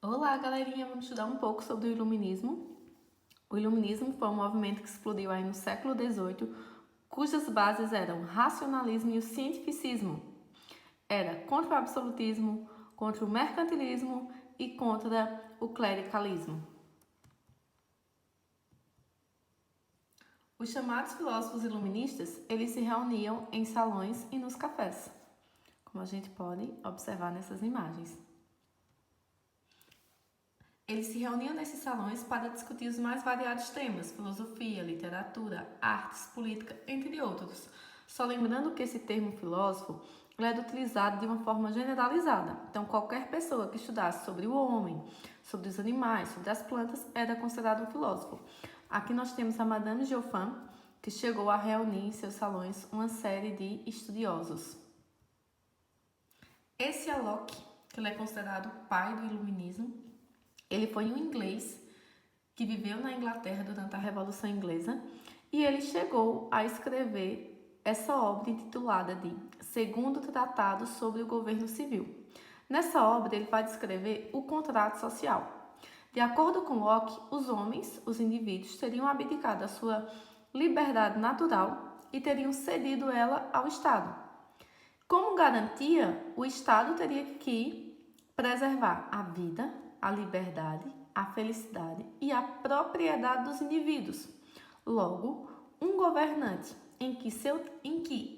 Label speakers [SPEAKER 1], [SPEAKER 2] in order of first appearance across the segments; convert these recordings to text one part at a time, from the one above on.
[SPEAKER 1] Olá, galerinha! Vamos estudar um pouco sobre o Iluminismo. O Iluminismo foi um movimento que explodiu aí no século XVIII, cujas bases eram o racionalismo e o cientificismo. Era contra o absolutismo, contra o mercantilismo e contra o clericalismo. Os chamados filósofos iluministas, eles se reuniam em salões e nos cafés, como a gente pode observar nessas imagens. Eles se reuniam nesses salões para discutir os mais variados temas, filosofia, literatura, artes, política, entre outros. Só lembrando que esse termo filósofo era utilizado de uma forma generalizada. Então, qualquer pessoa que estudasse sobre o homem, sobre os animais, sobre as plantas, era considerado um filósofo. Aqui nós temos a Madame Geoffrin, que chegou a reunir em seus salões uma série de estudiosos. Esse é Locke, que ele é considerado o pai do iluminismo. Ele foi um inglês que viveu na Inglaterra durante a Revolução Inglesa e ele chegou a escrever essa obra intitulada de Segundo Tratado sobre o Governo Civil. Nessa obra, ele vai descrever o contrato social. De acordo com Locke, os homens, os indivíduos, teriam abdicado da sua liberdade natural e teriam cedido ela ao Estado. Como garantia, o Estado teria que preservar a vida, a liberdade, a felicidade e a propriedade dos indivíduos. Logo, um governante em que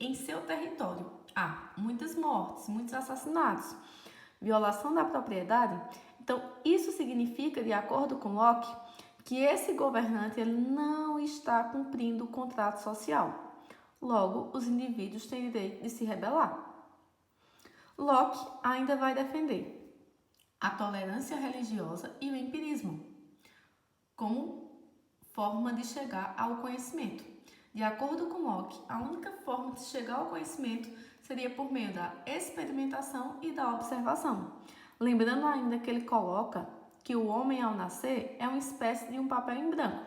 [SPEAKER 1] em seu território há muitas mortes, muitos assassinatos, violação da propriedade, então isso significa, de acordo com Locke, que esse governante ele não está cumprindo o contrato social. Logo, os indivíduos têm direito de se rebelar. Locke ainda vai defender a tolerância religiosa e o empirismo como forma de chegar ao conhecimento. De acordo com Locke, a única forma de chegar ao conhecimento seria por meio da experimentação e da observação. Lembrando ainda que ele coloca que o homem ao nascer é uma espécie de um papel em branco.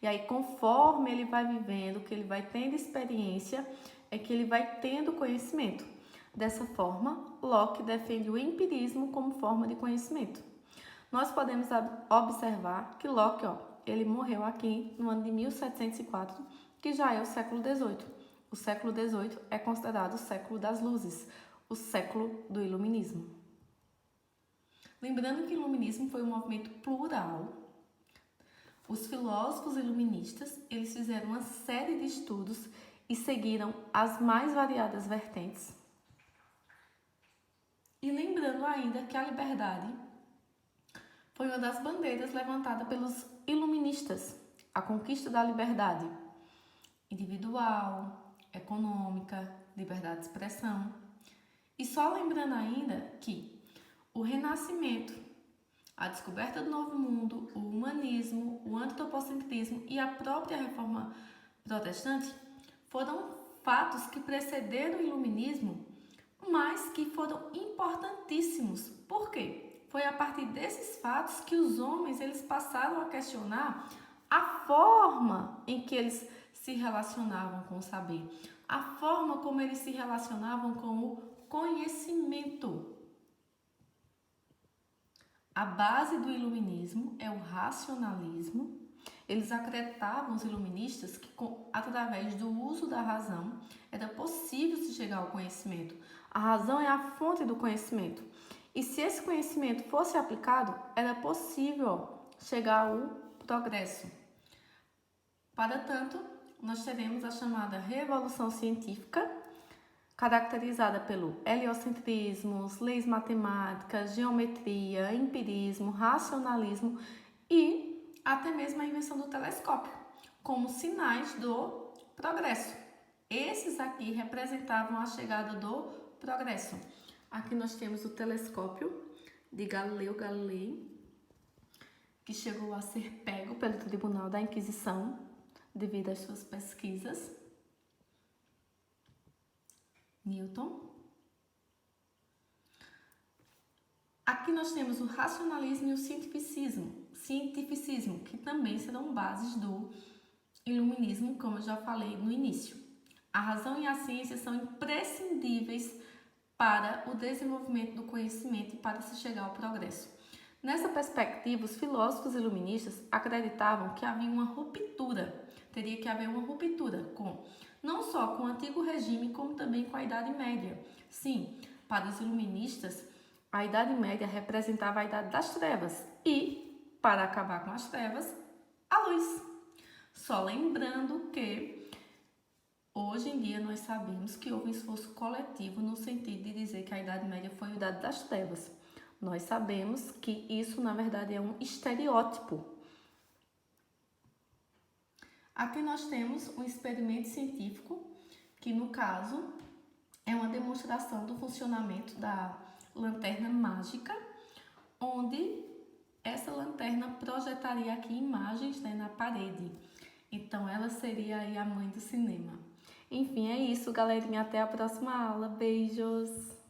[SPEAKER 1] E aí, conforme ele vai vivendo, que ele vai tendo experiência, é que ele vai tendo conhecimento. Dessa forma, Locke defende o empirismo como forma de conhecimento. Nós podemos observar que Locke, ele morreu aqui no ano de 1704, que já é o século XVIII. O século XVIII é considerado o século das luzes, o século do iluminismo. Lembrando que o iluminismo foi um movimento plural. Os filósofos iluministas, eles fizeram uma série de estudos e seguiram as mais variadas vertentes. E lembrando ainda que a liberdade foi uma das bandeiras levantada pelos iluministas, a conquista da liberdade individual, econômica, liberdade de expressão. E só lembrando ainda que o renascimento, a descoberta do novo mundo, o humanismo, o antropocentrismo e a própria reforma protestante foram fatos que precederam o iluminismo, mas que foram importantíssimos. Por quê? Foi a partir desses fatos que os homens eles passaram a questionar a forma em que eles se relacionavam com o saber, a forma como eles se relacionavam com o conhecimento. A base do iluminismo é o racionalismo. Eles acreditavam, os iluministas, que através do uso da razão era possível se chegar ao conhecimento. A razão é a fonte do conhecimento. E se esse conhecimento fosse aplicado, era possível chegar ao progresso. Para tanto, nós teremos a chamada Revolução Científica, caracterizada pelo heliocentrismo, leis matemáticas, geometria, empirismo, racionalismo e até mesmo a invenção do telescópio, como sinais do progresso. Esses aqui representavam a chegada do progresso. Aqui nós temos o telescópio de Galileu Galilei, que chegou a ser pego pelo Tribunal da Inquisição devido às suas pesquisas. Newton. Aqui nós temos o racionalismo e o cientificismo, que também serão bases do iluminismo, como eu já falei no início. A razão e a ciência são imprescindíveis para o desenvolvimento do conhecimento e para se chegar ao progresso. Nessa perspectiva, os filósofos iluministas acreditavam que havia uma ruptura, teria que haver uma ruptura não só com o antigo regime, como também com a Idade Média. Sim, para os iluministas, a Idade Média representava a Idade das Trevas e, para acabar com as trevas, a luz. Só lembrando que hoje em dia nós sabemos que houve um esforço coletivo no sentido de dizer que a Idade Média foi a Idade das Trevas. Nós sabemos que isso, na verdade, é um estereótipo. Aqui nós temos um experimento científico, que no caso é uma demonstração do funcionamento da lanterna mágica, onde essa lanterna projetaria aqui imagens, né, na parede. Então, ela seria aí a mãe do cinema. Enfim, é isso, galerinha. Até a próxima aula. Beijos!